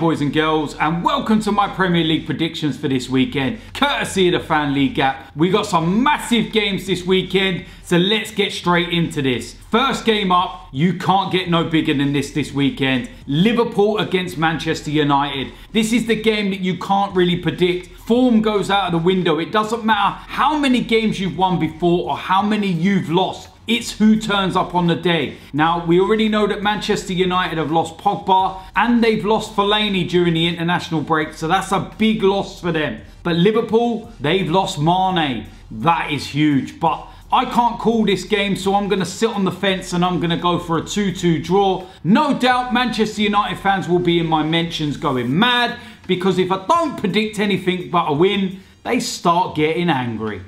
boys and girls, and welcome to my Premier League predictions for this weekend, courtesy of the Fan League app. We got some massive games this weekend, so let's get straight into this. First game up, you can't get no bigger than this weekend. Liverpool against Manchester United. This is the game that you can't really predict. Form goes out of the window. It doesn't matter how many games you've won before or how many you've lost. It's who turns up on the day. Now, we already know that Manchester United have lost Pogba and they've lost Fellaini during the international break, so that's a big loss for them. But Liverpool, they've lost Mane. That is huge. But I can't call this game, so I'm going to sit on the fence and I'm going to go for a 2-2 draw. No doubt Manchester United fans will be in my mentions going mad, because if I don't predict anything but a win, they start getting angry.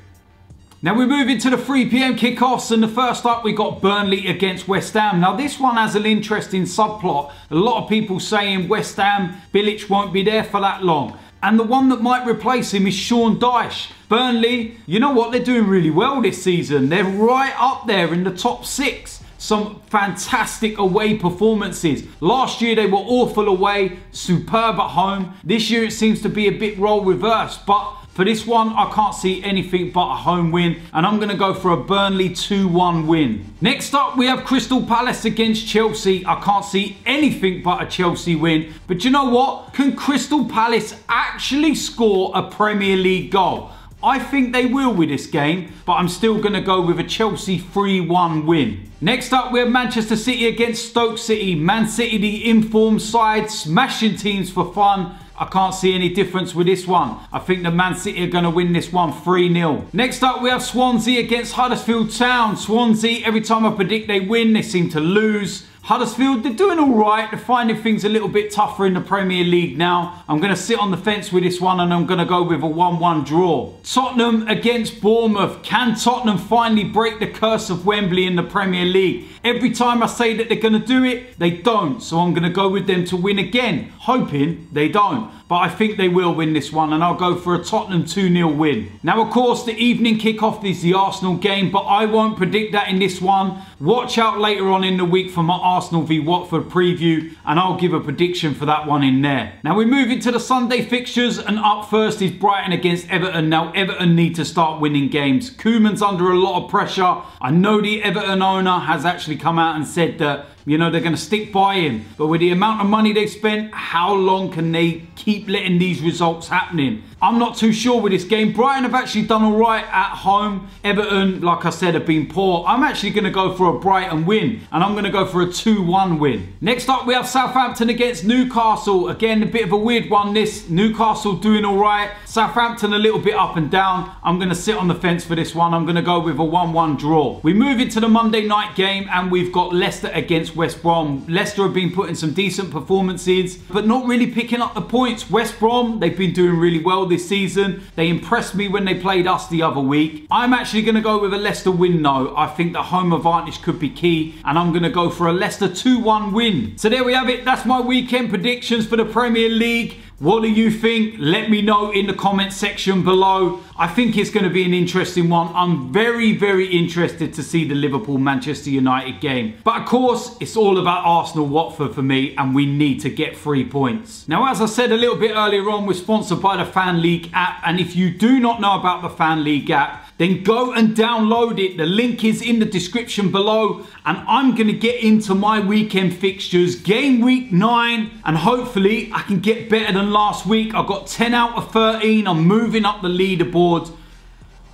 Now we move into the 3 PM kickoffs, and the first up we got Burnley against West Ham. Now this one has an interesting subplot. A lot of people saying West Ham, Bilic won't be there for that long. And the one that might replace him is Sean Dyche. Burnley, you know what, they're doing really well this season. They're right up there in the top 6. Some fantastic away performances. Last year they were awful away, superb at home. This year it seems to be a bit role reversed, but for this one, I can't see anything but a home win, and I'm going to go for a Burnley 2-1 win. Next up, we have Crystal Palace against Chelsea. I can't see anything but a Chelsea win. But you know what? Can Crystal Palace actually score a Premier League goal? I think they will with this game, but I'm still going to go with a Chelsea 3-1 win. Next up, we have Manchester City against Stoke City. Man City, the informed side, smashing teams for fun. I can't see any difference with this one. I think the Man City are going to win this one 3-0. Next up, we have Swansea against Huddersfield Town. Swansea, every time I predict they win, they seem to lose. Huddersfield, they're doing all right. They're finding things a little bit tougher in the Premier League now. I'm going to sit on the fence with this one, and I'm going to go with a 1-1 draw. Tottenham against Bournemouth. Can Tottenham finally break the curse of Wembley in the Premier League? Every time I say that they're going to do it, they don't. So I'm going to go with them to win again, hoping they don't. But I think they will win this one, and I'll go for a Tottenham 2-0 win. Now, of course, the evening kickoff is the Arsenal game, but I won't predict that in this one. Watch out later on in the week for my Arsenal v Watford preview, and I'll give a prediction for that one in there. Now, we move into the Sunday fixtures, and up first is Brighton against Everton. Now, Everton need to start winning games. Koeman's under a lot of pressure. I know the Everton owner has actually come out and said that, you know, they're going to stick by him. But with the amount of money they've spent, how long can they keep letting these results happening? I'm not too sure with this game. Brighton have actually done all right at home. Everton, like I said, have been poor. I'm actually going to go for a Brighton win, and I'm going to go for a 2-1 win. Next up, we have Southampton against Newcastle. Again, a bit of a weird one, this. Newcastle doing all right. Southampton a little bit up and down. I'm going to sit on the fence for this one. I'm going to go with a 1-1 draw. We move into the Monday night game, and we've got Leicester against West Brom. Leicester have been putting some decent performances, but not really picking up the points. West Brom, they've been doing really well this season. They impressed me when they played us the other week. I'm actually going to go with a Leicester win though. I think the home advantage could be key, and I'm going to go for a Leicester 2-1 win. So there we have it. That's my weekend predictions for the Premier League. What do you think? Let me know in the comment section below. I think it's going to be an interesting one. I'm very, very interested to see the Liverpool-Manchester United game. But of course, it's all about Arsenal-Watford for me, and we need to get 3 points. Now, as I said a little bit earlier on, we're sponsored by the Fan League app. And if you do not know about the Fan League app, then go and download it. The link is in the description below. And I'm going to get into my weekend fixtures, game week 9. And hopefully I can get better than last week. I got 10 out of 13. I'm moving up the leaderboard.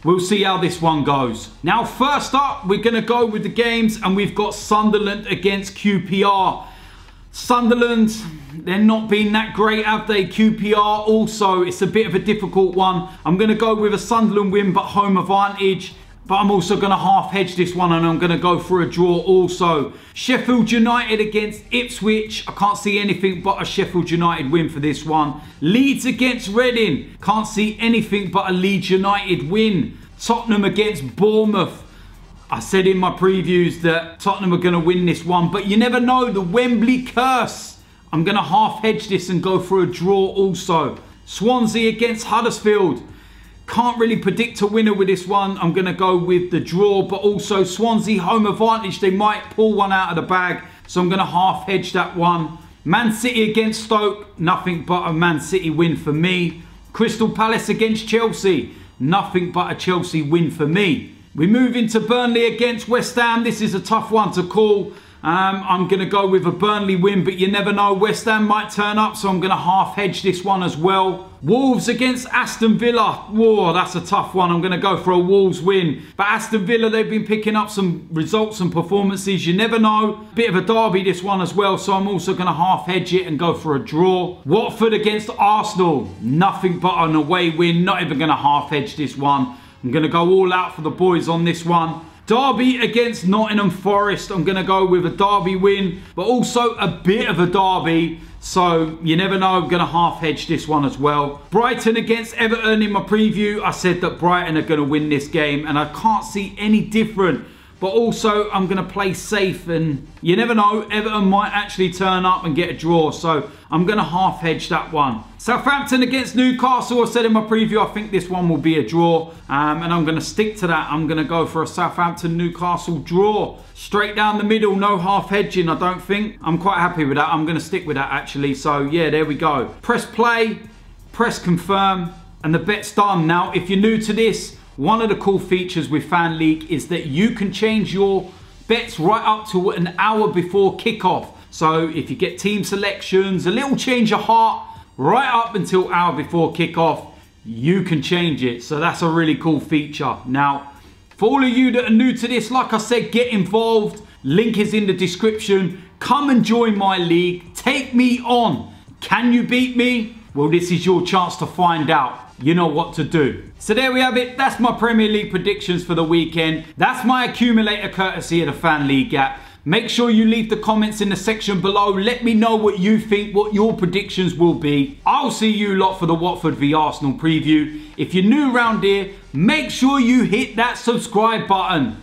We'll see how this one goes. Now, first up, we're going to go with the games. And we've got Sunderland against QPR. Sunderland, they're not been that great, have they? QPR also, it's a bit of a difficult one. I'm going to go with a Sunderland win, but home advantage. But I'm also going to half hedge this one, and I'm going to go for a draw also. Sheffield United against Ipswich. I can't see anything but a Sheffield United win for this one. Leeds against Reading. Can't see anything but a Leeds United win. Tottenham against Bournemouth. I said in my previews that Tottenham are going to win this one, but you never know, the Wembley curse. I'm going to half hedge this and go for a draw also. Swansea against Huddersfield. Can't really predict a winner with this one. I'm going to go with the draw, but also Swansea home advantage. They might pull one out of the bag, so I'm going to half hedge that one. Man City against Stoke, nothing but a Man City win for me. Crystal Palace against Chelsea, nothing but a Chelsea win for me. We move into Burnley against West Ham. This is a tough one to call. I'm going to go with a Burnley win, but you never know. West Ham might turn up, so I'm going to half hedge this one as well. Wolves against Aston Villa. Whoa, that's a tough one. I'm going to go for a Wolves win. But Aston Villa, they've been picking up some results and performances. You never know. Bit of a derby this one as well, so I'm also going to half hedge it and go for a draw. Watford against Arsenal. Nothing but an away win. Not even going to half hedge this one. I'm going to go all out for the boys on this one. Derby against Nottingham Forest. I'm going to go with a derby win, but also a bit of a derby. So you never know. I'm going to half hedge this one as well. Brighton against Everton. In my preview, I said that Brighton are going to win this game, and I can't see any different. But also, I'm going to play safe, and you never know. Everton might actually turn up and get a draw. So I'm going to half hedge that one. Southampton against Newcastle. I said in my preview, I think this one will be a draw. And I'm going to stick to that. I'm going to go for a Southampton-Newcastle draw. Straight down the middle, no half hedging, I don't think. I'm quite happy with that. I'm going to stick with that, actually. So, yeah, there we go. Press play, press confirm, and the bet's done. Now, if you're new to this, one of the cool features with Fan League is that you can change your bets right up to an hour before kickoff. So if you get team selections, a little change of heart, right up until hour before kickoff, you can change it. So that's a really cool feature. Now, for all of you that are new to this, like I said, get involved. Link is in the description. Come and join my league. Take me on. Can you beat me? Well, this is your chance to find out. You know what to do. So there we have it. That's my Premier League predictions for the weekend. That's my accumulator courtesy of the Fan League app. Make sure you leave the comments in the section below. Let me know what you think, what your predictions will be. I'll see you lot for the Watford v Arsenal preview. If you're new around here, make sure you hit that subscribe button.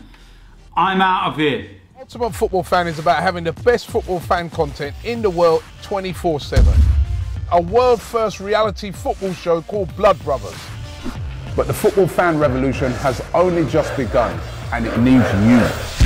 I'm out of here. Ultimate Football Fan is about having the best football fan content in the world 24/7. A world-first reality football show called Blood Brothers. But the football fan revolution has only just begun, and it needs you.